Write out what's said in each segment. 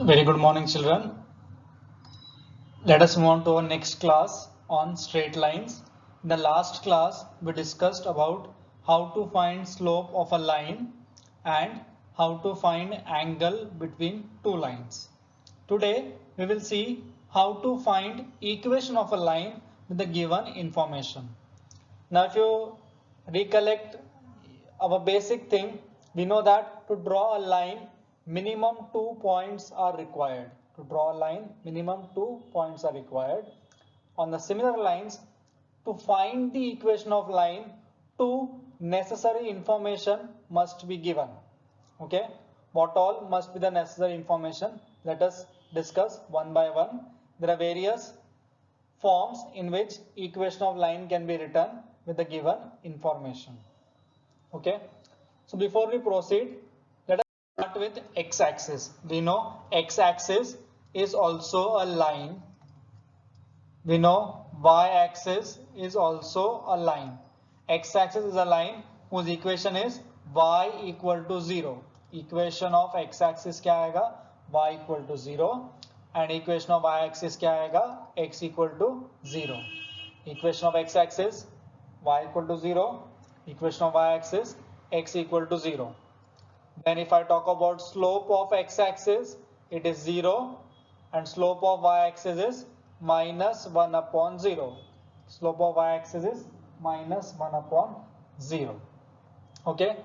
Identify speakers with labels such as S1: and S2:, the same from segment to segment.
S1: Very good morning, children. Let us move on to our next class on straight lines. In the last class, we discussed about how to find slope of a line and how to find angle between two lines. Today, we will see how to find equation of a line with the given information. Now, if you recollect our basic thing, we know that to draw a line, minimum 2 points are required. To draw a line, minimum 2 points are required. On the similar lines, to find the equation of line, two necessary information must be given. Okay, what all must be the necessary information? Let us discuss one by one. There are various forms in which equation of line can be written with the given information. Okay, so before we proceed, let us start with x-axis. We know x-axis is also a line. We know y-axis is also a line. X-axis is a line whose equation is y equal to 0. Equation of x-axis क्या आएगा? Y equal to 0. And equation of y-axis क्या आएगा? X equal to 0. Equation of x-axis y equal to 0. Equation of y-axis x equal to 0. Then if I talk about slope of x-axis, it is 0 and slope of y-axis is minus 1 upon 0. Slope of y-axis is minus 1 upon 0. Okay.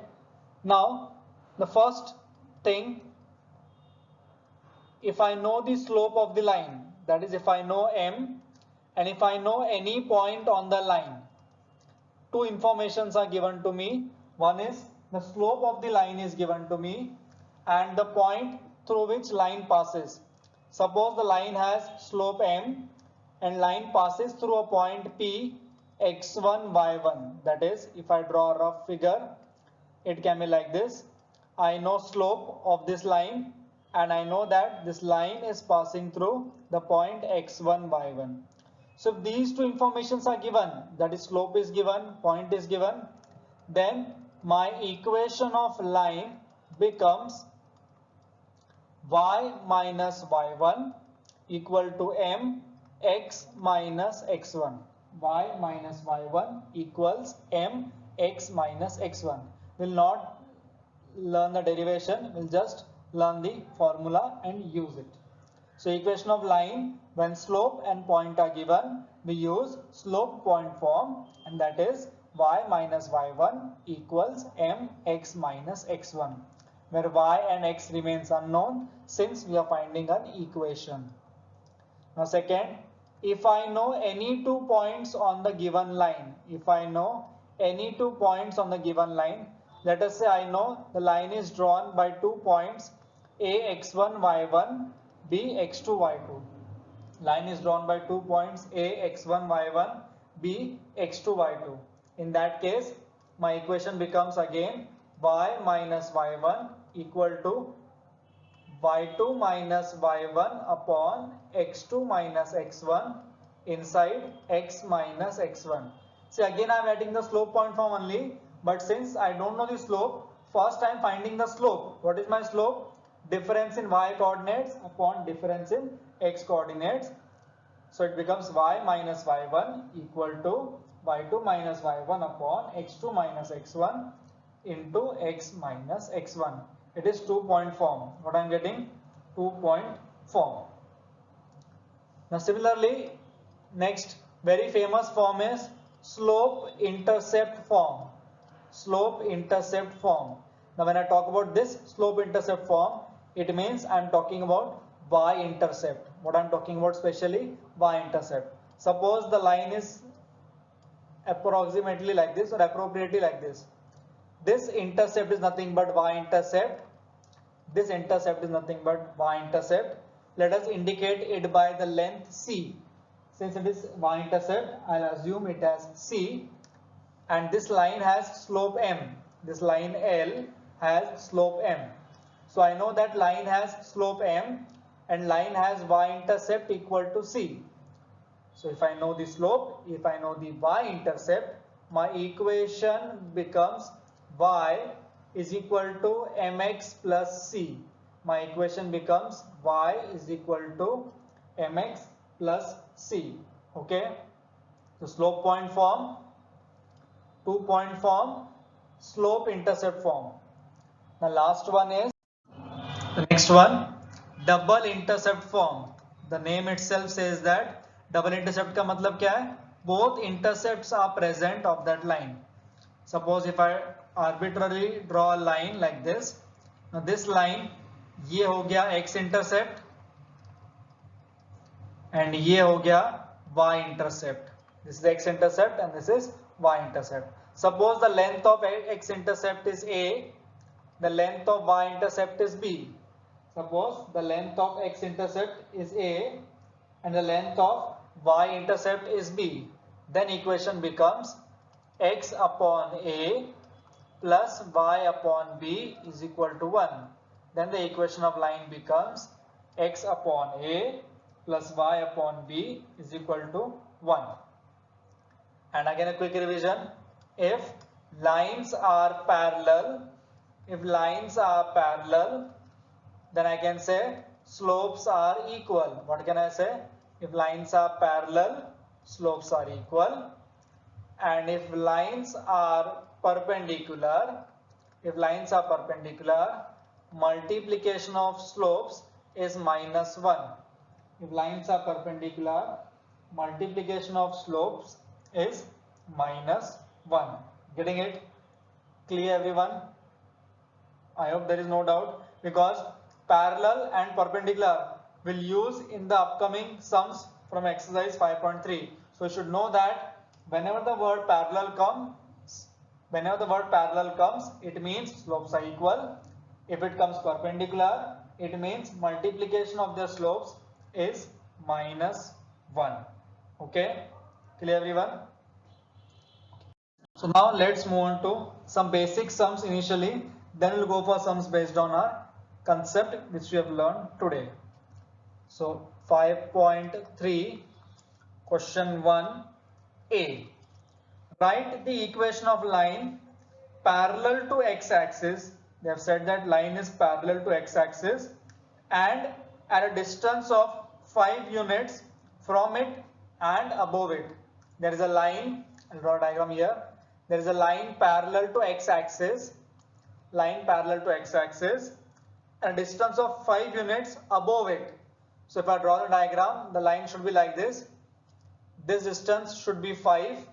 S1: Now, the first thing, if I know the slope of the line, that is if I know m and if I know any point on the line, two informations are given to me. One is the slope of the line is given to me and the point through which line passes. Suppose the line has slope m and line passes through a point P x1 y1. That is, if I draw a rough figure, it can be like this. I know slope of this line and I know that this line is passing through the point x1 y1. So if these two informations are given, that is slope is given, point is given, then my equation of line becomes y minus y1 equal to m x minus x1. Y minus y1 equals m x minus x1. We'll not learn the derivation, we'll just learn the formula and use it. So equation of line, when slope and point are given, we use slope point form, and that is y minus y1 equals m x minus x1, where y and x remains unknown since we are finding an equation. Now second, if I know any 2 points on the given line, if I know any 2 points on the given line, let us say I know the line is drawn by 2 points a x1 y1, b x2 y2. Line is drawn by 2 points a x1 y1, b x2 y2. In that case, my equation becomes again y minus y1 equal to y2 minus y1 upon x2 minus x1 inside x minus x1. See, again I am writing the slope point form only, but since I don't know the slope, first I am finding the slope. What is my slope? Difference in y coordinates upon difference in x coordinates. So it becomes y minus y1 equal to y2 minus y1 upon x2 minus x1 into x minus x1. It is 2-point form. What I am getting? 2-point form. Now similarly, next very famous form is slope intercept form. Slope intercept form. Now when I talk about this slope intercept form, it means I am talking about y-intercept. What I am talking about specially? Y-intercept. Suppose the line is approximately like this or appropriately like this. This intercept is nothing but y-intercept. This intercept is nothing but y-intercept. Let us indicate it by the length c. Since it is y-intercept, I'll assume it as c. And this line has slope m. This line L has slope m. So I know that line has slope m and line has y-intercept equal to c. So if I know the slope, if I know the y-intercept, my equation becomes y is equal to mx plus c. my equation becomes y is equal to mx plus c. Okay, so slope point form, 2-point form, slope intercept form. The last one is the next one, double intercept form. The name itself says that double intercept का मतलब क्या है? Both intercepts are present of that line. Suppose if I arbitrarily draw a line like this, now this line ये हो गया x intercept and ये हो गया y intercept. This is x intercept and this is y intercept. Suppose the length of x intercept is a, the length of y intercept is b. Suppose the length of x intercept is a and the length of y intercept is b. Then equation becomes x upon a plus y upon b is equal to 1. Then the equation of line becomes x upon a plus y upon b is equal to 1. And again a quick revision. If lines are parallel, then I can say slopes are equal. What can I say? If lines are parallel, slopes are equal. And if lines are perpendicular, multiplication of slopes is -1. If lines are perpendicular, multiplication of slopes is -1. Getting it? Clear everyone? I hope there is no doubt, because parallel and perpendicular will use in the upcoming sums from exercise 5.3. So you should know that whenever the word parallel comes, it means slopes are equal. If it comes perpendicular, it means multiplication of their slopes is -1. Okay, clear everyone? So now let's move on to some basic sums initially, then we'll go for sums based on our concept which we have learned today. So 5.3, question 1a. Write the equation of line parallel to x-axis. They have said that line is parallel to x-axis and at a distance of 5 units from it and above it. There is a line, I'll draw a diagram here. There is a line parallel to x-axis, at a distance of 5 units above it. So if I draw the diagram, the line should be like this. This distance should be 5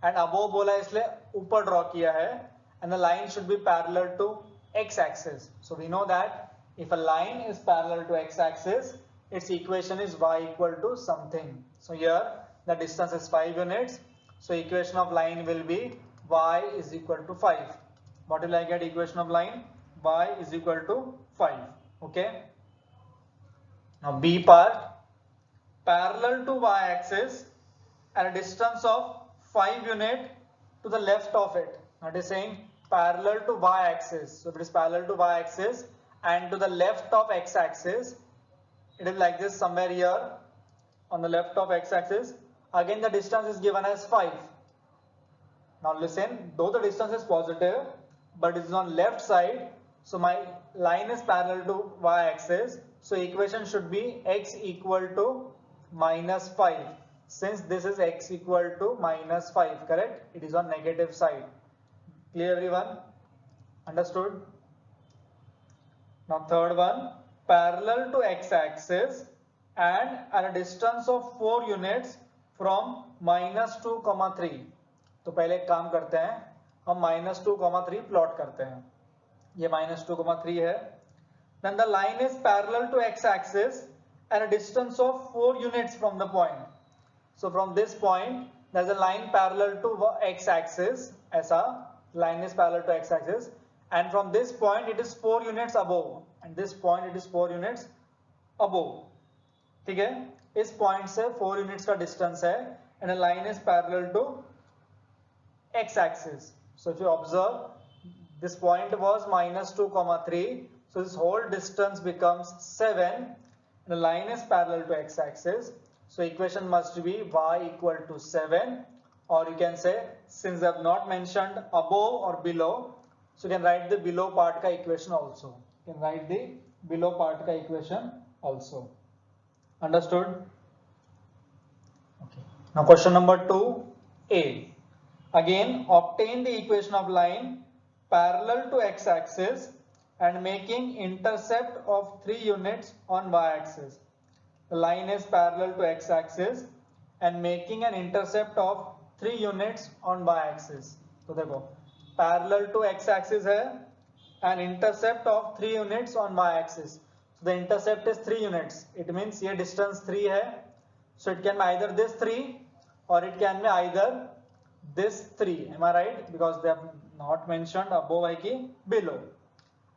S1: and above बोला इसलिए ऊपर draw किया है, and the line should be parallel to x-axis. So we know that if a line is parallel to x-axis, its equation is y equal to something. So here the distance is 5 units. So equation of line will be y is equal to 5. What will I get equation of line? Y is equal to 5. Okay. Now B part, parallel to y-axis at a distance of 5 unit to the left of it. Now it is saying parallel to y-axis. So if it is parallel to y-axis and to the left of x-axis, it is like this somewhere here on the left of x-axis. Again the distance is given as 5. Now listen, though the distance is positive, but it is on left side, so my line is parallel to y-axis. So equation should be x equal to -5. Since this is x equal to -5, correct? It is on negative side. Clear everyone? Understood? Now third one, parallel to x-axis and at a distance of 4 units from -2, 3. तो पहले एक काम करते हैं, हम -2, 3 plot करते हैं. ये -2, 3 है. Then the line is parallel to x-axis at a distance of 4 units from the point. So from this point, there is a line parallel to x-axis. ऐसा line is parallel to x-axis, and from this point it is 4 units above, and this point it is 4 units above. ठीक है? इस point से 4 units का distance है, and a line is parallel to x-axis. So if you observe, this point was -2, 3. So this whole distance becomes 7. And the line is parallel to x-axis. So equation must be y equal to 7. Or you can say, since I have not mentioned above or below, so you can write the below part ka equation also. You can write the below part ka equation also. Understood? Okay. Now question number 2a. Again, obtain the equation of line parallel to x-axis and making intercept of 3 units on y-axis. The line is parallel to x-axis and making an intercept of 3 units on y-axis. तो देखो parallel to x-axis है and intercept of 3 units on y-axis. So the intercept is 3 units. It means ये distance 3 है. So it can be either this 3 or it can be either this 3. Am I right? Because they have not mentioned above है कि below.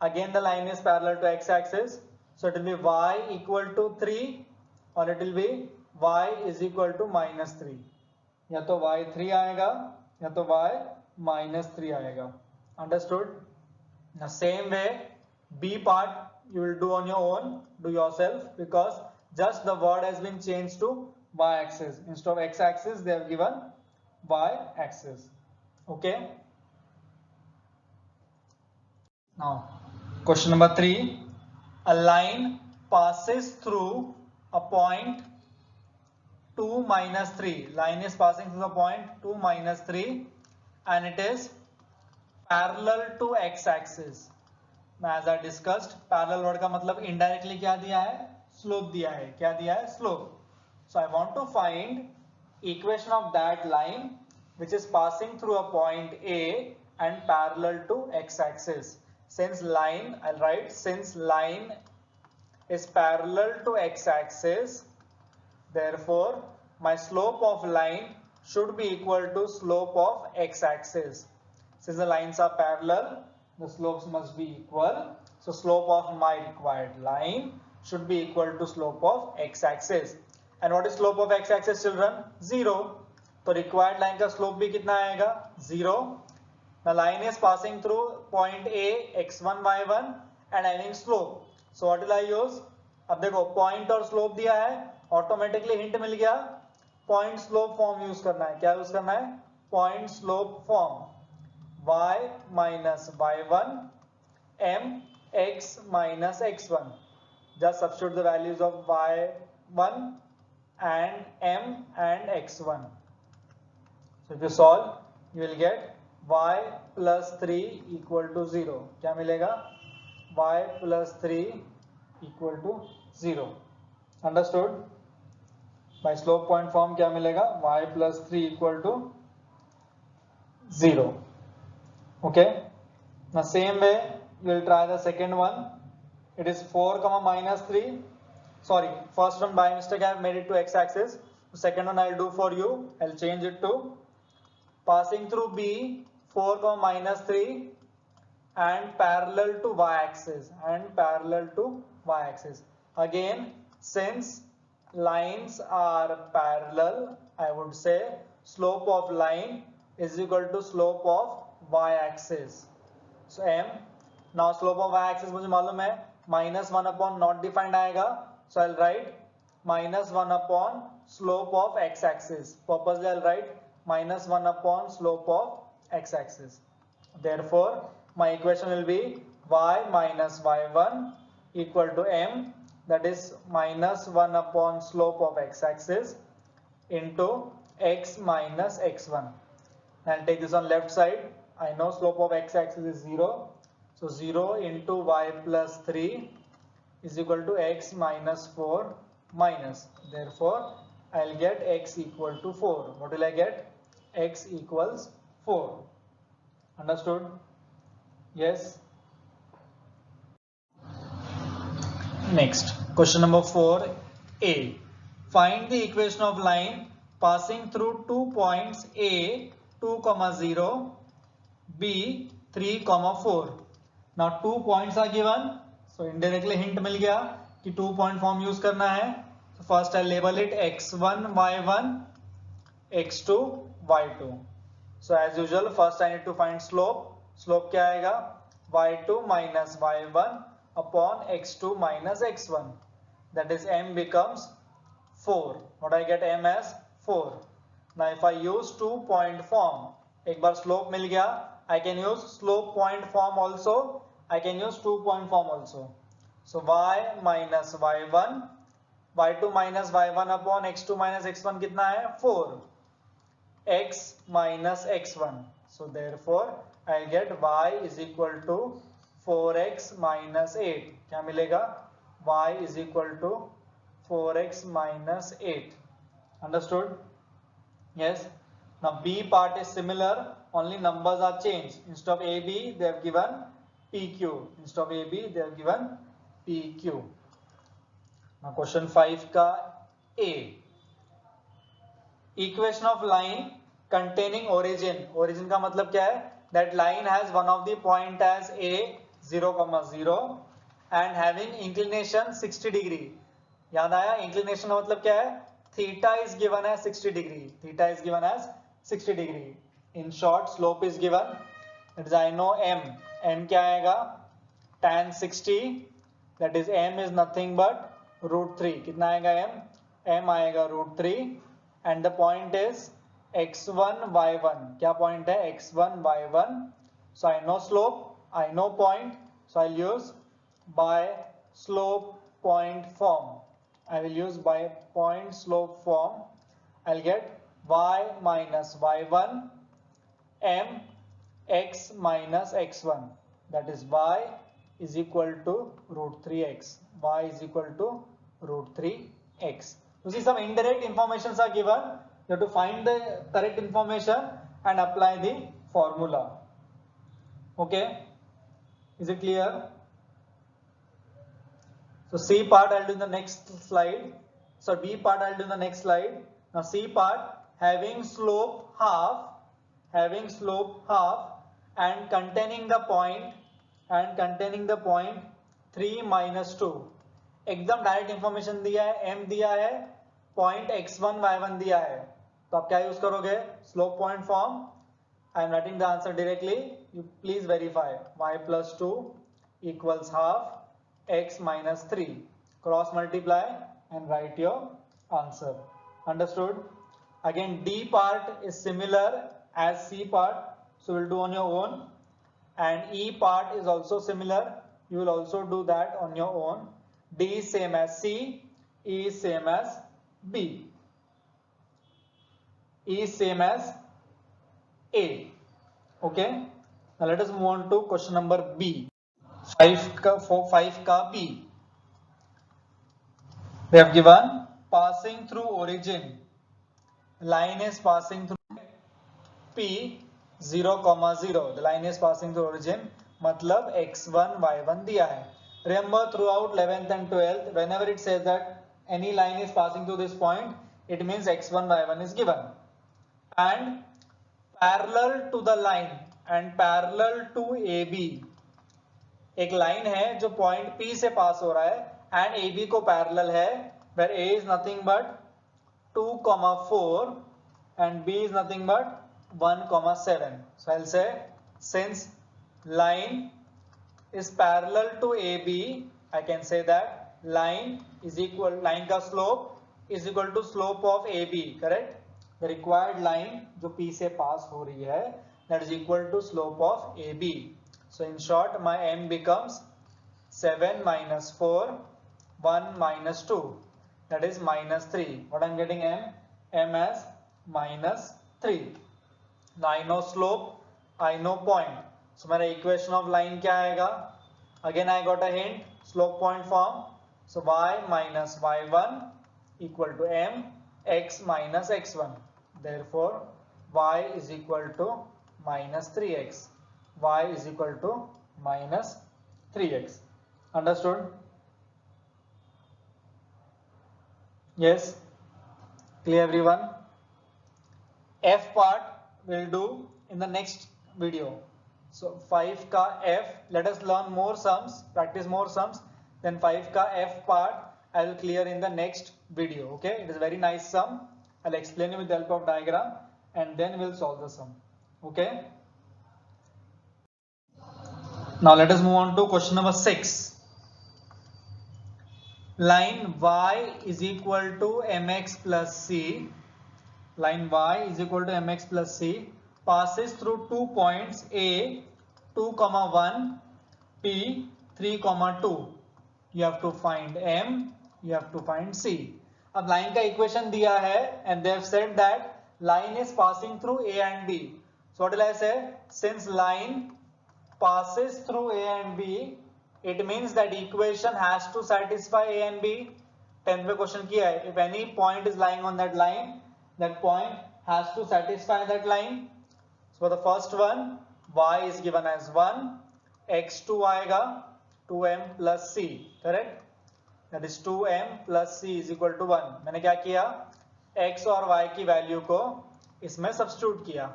S1: Again the line is parallel to x-axis. So it will be y equal to 3 or it will be y is equal to minus 3. या तो y 3 आएगा या तो y minus 3 आएगा. Understood? The same way B part you will do on your own, do yourself, because just the word has been changed to y-axis. Instead of x-axis they have given y-axis. Okay. Now question number 3. A line passes through a point 2 minus 3. Line is passing through the point 2 minus 3 and it is parallel to x-axis. As I discussed, parallel word का मतलब indirectly क्या दिया है? Slope दिया है. क्या दिया है? Slope. So I want to find equation of that line which is passing through a point A and parallel to x-axis. Since line, I'll write, since line is parallel to x-axis, therefore my slope of line should be equal to slope of x-axis. Since the lines are parallel, the slopes must be equal. So slope of my required line should be equal to slope of x-axis. And what is slope of x-axis, children? 0. So required line का slope भी कितना आएगा? 0. The line is passing through point A, x1, y1 and having slope. So what will I use? अब देखो point और slope दिया है, automatically hint मिल गया. Point slope form use करना है. क्या use करना है? Point slope form. Y minus y1 m x minus x1. Just substitute the values of y1 and m and x1. So if you solve, you will get y plus 3 equal to 0. क्या मिलेगा? Y plus 3 equal to 0. Understood? By slope point form क्या मिलेगा? Y plus 3 equal to 0. Okay. The same way we will try the second one. It is 4 comma minus 3. Sorry, first one by mistake I have made it to x-axis. The second one I will do for you. I will change it to passing through B 4 comma minus 3 and parallel to y-axis and parallel to y-axis. Again, since lines are parallel, I would say slope of line is equal to slope of y-axis. So m, now slope of y-axis मुझे मालूम है minus 1 upon not defined आएगा. So I'll write minus 1 upon slope of x-axis. Purposely I'll write minus 1 upon slope of x-axis. Therefore, my equation will be y minus y1 equal to m, that is minus 1 upon slope of x-axis into x minus x1. And take this on left side. I know slope of x-axis is 0. So 0 into y plus 3 is equal to x minus 4 minus. Therefore, I'll get x equal to 4. What will I get? X equals 4. Understood? Yes. Next, question number 4a. Find the equation of line passing through 2 points A 2, 0, B 3, 4. Now 2 points are given. So indirectly hint मिल गया कि 2 point form use करना है. So first I label it x1, y1, x2, y2. So as usual, first I need to find slope. Slope क्या आएगा? y2 minus y1 upon x2 minus x1. That is m becomes 4. What I get m as 4. Now if I use 2 point form, एक बार slope मिल गया, I can use slope point form also. I can use 2 point form also. So y minus y1, y2 minus y1 upon x2 minus x1 कितना है 4, x minus x1. So therefore I get y is equal to 4x minus 8. क्या मिलेगा? Y is equal to 4x minus 8. Understood? Yes. Now B part is similar, only numbers are changed. Instead of AB they have given PQ. Instead of AB they have given PQ. Now question 5 का A. Equation of line containing origin. Origin का मतलब क्या है? That line has one of the point as A 0,0 and having inclination 60 degree. याद आया? Inclination का मतलब क्या है? Theta is given as 60 degree. Theta is given as 60 degree. In short, slope is given. That is I know M. M क्या आएगा? Tan 60. That is M is nothing but √3. कितना आएगा M? M आएगा √3. And the point is x1 y1. क्या point है? x1 y1. So I know slope, I know point, so I'll use by slope point form. I will use by point slope form. I'll get y minus y1 m x minus x1. That is y is equal to √3x. Y is equal to √3x. You see some indirect informations are given. You have to find the correct information and apply the formula. Okay? Is it clear? So C part I'll do in the next slide. So B part I'll do in the next slide. Now C part having slope half and containing the point 3 minus 2. एकदम direct information दिया है, m दिया है, point x1 y1 दिया है, तो आप क्या यूज करोगे? Slope point form. I am writing the answer directly, you please verify. y plus 2 equals half x minus 3. Cross multiply and write your answer. Understood? Again D part is similar as C part, so we'll do on your own, and E part is also similar, you will also do that on your own. D is same as C, E is same as B, E is same as A. Okay, now let us move on to question number B. 5 ka B. They have given passing through origin. Line is passing through P 0,0. The line is passing through origin. मतलब x1 y1 दिया है. Remember throughout 11th and 12th, whenever it says that any line is passing through this point, it means x1 y1 is given. And parallel to the line and parallel to AB, एक line है जो point P से पास हो रहा है and AB को parallel है, where A is nothing but 2,4 and B is nothing but 1,7. So I'll say since line is parallel to AB, I can say that line का slope is equal to slope of AB, correct? The required line जो P से पास हो रही है, that is equal to slope of AB. So in short, my M becomes 7 minus 4, 1 minus 2, that is minus 3. What I'm getting M? M as minus 3. Now I know slope, I know point. So मेरा equation of line क्या आएगा? Again I got a hint, slope point form. So y minus y1 equal to m x minus x1. Therefore y is equal to minus 3x. Y is equal to minus 3x. Understood? Yes? Clear everyone? F part we'll do in the next video. So 5 ka F, let us learn more sums, practice more sums. Then 5 ka F part I will clear in the next video. Okay, it is a very nice sum. I'll explain it with the help of diagram and then we'll solve the sum. Okay. Now let us move on to question number 6. Line y is equal to mx plus c. Line y is equal to mx plus c passes through 2 points A 2,1, P 3,2. you have to find m, you have to find c. अब line का equation दिया है and they have said that line is passing through a and b. So what will I say? Since line passes through a and b, it means that equation has to satisfy a and b. 10th में question किया है, if any point is lying on that line, that point has to satisfy that line. So for the first one, y is given as 1, x2 आएगा 2m plus c, correct? That is 2m plus c is equal to 1. मैंने क्या किया, x और y की value को इसमें substitute किया.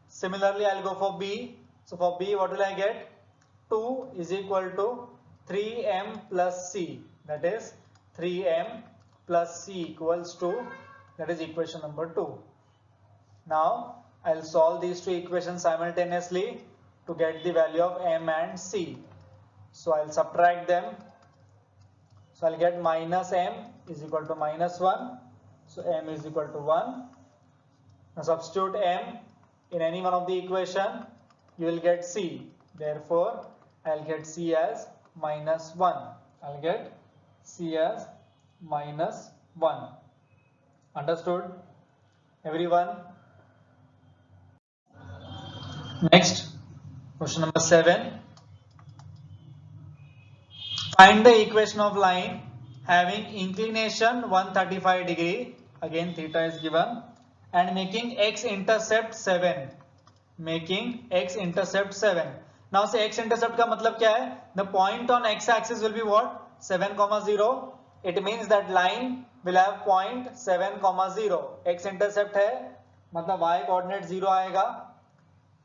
S1: Similarly, I'll go for b. So for b, what will I get? 2 is equal to 3m plus c. That is 3m plus c equals to, that is equation number 2. Now I'll solve these two equations simultaneously to get the value of m and c. So I'll subtract them. So I'll get minus m is equal to minus 1. So m is equal to 1. Now substitute m in any one of the equation, you will get c. Therefore, I'll get c as minus 1. I'll get c as minus 1. Understood? Everyone? Next, question number 7. Find the equation of line having inclination 135 degree, again theta is given, and making x-intercept 7. Making x-intercept 7. Now say x-intercept का मतलब क्या है? The point on x-axis will be what? 7, 0. It means that line will have point 7, 0. X-intercept है, मतलब y coordinate 0 आएगा.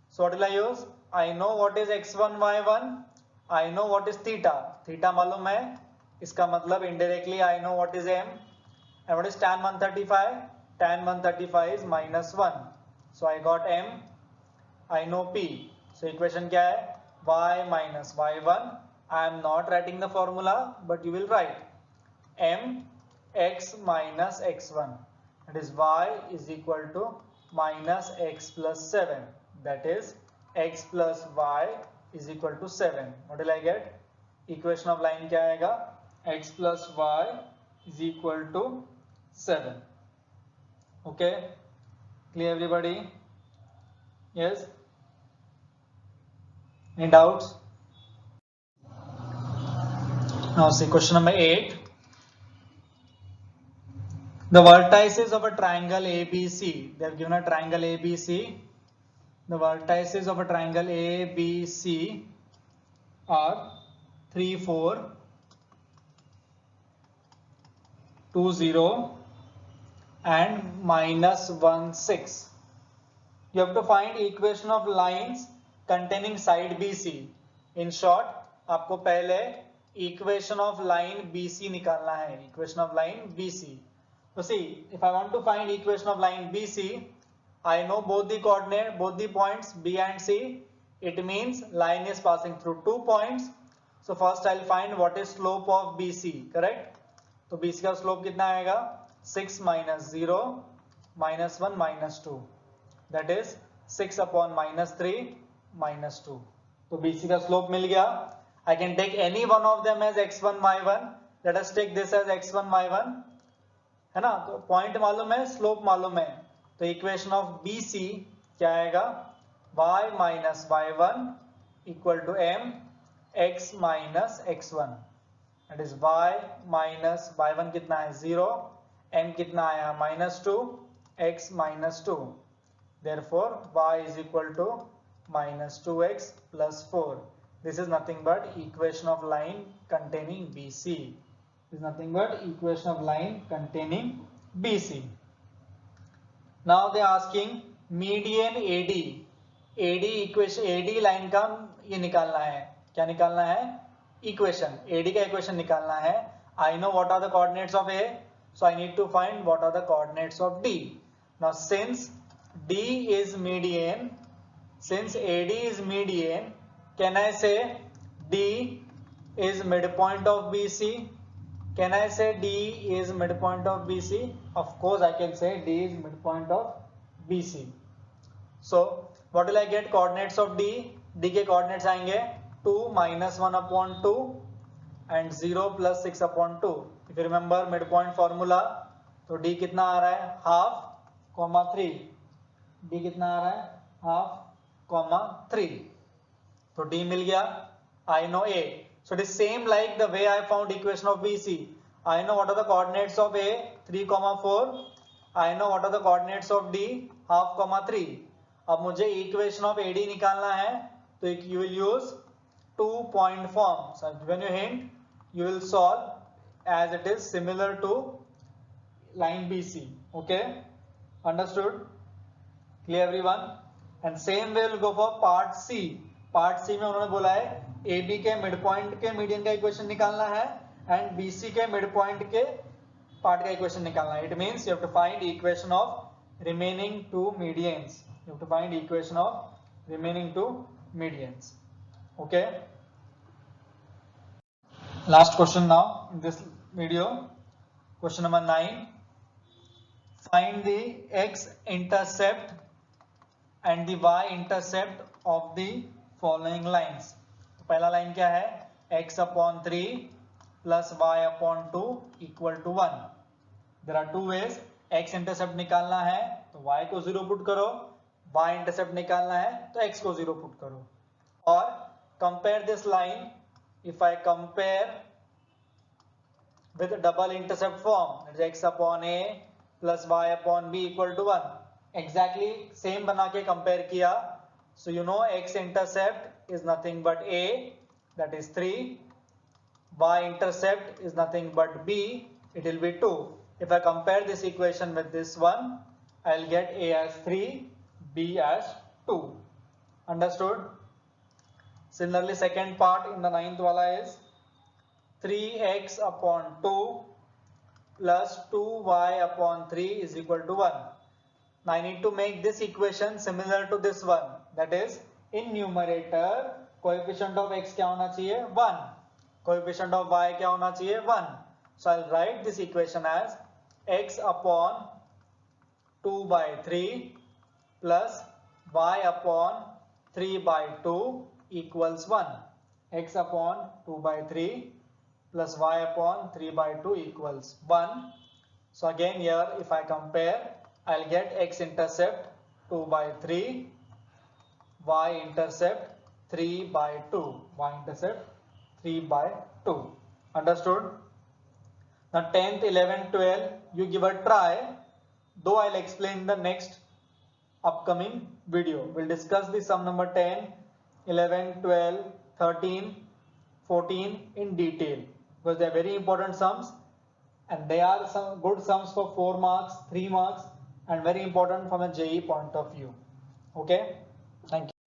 S1: So what will I use? I know what is x1, y1. I know what is theta. Theta मालूम है. इसका मतलब indirectly I know what is m. And what is tan 135? Tan 135 is minus 1. So I got m. I know p. So equation क्या है? Y minus y1. I am not writing the formula, but you will write m x minus x1. That is y is equal to minus x plus 7. That is x plus y is equal to 7. What will I get? Equation of line क्या आएगा? X plus y is equal to 7. Okay? Clear everybody? Yes? Any doubts? Now see question number 8. The vertices of a triangle ABC. They have given a triangle ABC. The vertices of a triangle ABC are 3, 4, 2, 0 and minus 1, 6. You have to find equation of lines containing side BC. In short, आपको पहले equation of line BC निकालना है. Equation of line BC. So see, if I want to find equation of line BC, I know both the coordinate, both the points B and C. It means line is passing through 2 points. So first I'll find what is slope of BC, correct? तो BC का slope कितना आएगा? 6 minus 0, minus 1, minus 2. That is 6 upon minus 3, minus 2. तो BC का slope मिल गया. I can take any one of them as x1, y1. Let us take this as x1, y1. है ना? तो point मालूम है, slope मालूम है. तो equation of BC क्या आएगा? y minus y1 equal to m x minus x1. That is y minus y1 कितना है? 0. m कितना आया? minus 2. x minus 2. Therefore y is equal to minus 2x plus 4. This is nothing but equation of line containing BC. This is nothing but equation of line containing BC. Now they are asking median AD. AD equation, AD line का ये निकालना है. क्या निकालना है? Equation. AD का equation निकालना है. I know what are the coordinates of A, so I need to find what are the coordinates of D. Now since D is median, since AD is median, can I say D is midpoint of BC? Can I say D is midpoint of BC? Of course I can say D is midpoint of BC. So what will I get? Coordinates of D. D के coordinates आएंगे 2 minus 1 upon 2. and 0 plus 6 upon 2. If you remember midpoint formula, तो d कितना आ रहा है half comma 3, d कितना आ रहा है half comma 3, तो d मिल गया. I know a, so it is same like the way I found equation of BC. I know what are the coordinates of a 3, 4. I know what are the coordinates of d half, 3. अब मुझे equation of AD निकालना है, तो you will use 2-point form. So when you hint, you will solve as it is similar to line BC. Okay, understood? Clear everyone? And same way we'll go for part C. Part C में उन्होंने बोला है AB के midpoint के median का equation निकालना है and BC के midpoint के part का equation निकालना है. It means you have to find equation of remaining two medians. You have to find equation of remaining two medians. Okay. Last question now in this video. Question number 9. Find the x-intercept and the y-intercept of the following lines. पहला line क्या है x/3 plus y/2 equal to 1. There are two ways. x-intercept निकालना है तो y को 0 put करो, y-intercept निकालना है तो x को 0 पुट करो. और compare this line. If I compare with double intercept form, that is x/a plus y/b equal to 1. Exactly same बना के compare किया. So you know x-intercept is nothing but a, that is 3. Y-intercept is nothing but b, it will be 2. If I compare this equation with this one, I will get a as 3, b as 2. Understood? Similarly, second part in the 9th wala is 3x/2 plus 2y/3 is equal to 1. Now I need to make this equation similar to this one. That is, in numerator, coefficient of x क्या होना चाहिए 1, coefficient of y क्या होना चाहिए 1. So I'll write this equation as x/2/3 plus y/3/2 equals 1. x/2/3 plus y/3/2 equals 1. So again here if I compare, I'll get x-intercept 2/3, y-intercept 3/2, y-intercept 3/2. Understood? Now 10th, 11th, 12th you give a try, though I'll explain in the next upcoming video. We'll discuss the sum number 10, 11, 12, 13, 14 in detail, because they are very important sums and they are some good sums for 4 marks, 3 marks and very important from a JEE point of view. Okay, thank you.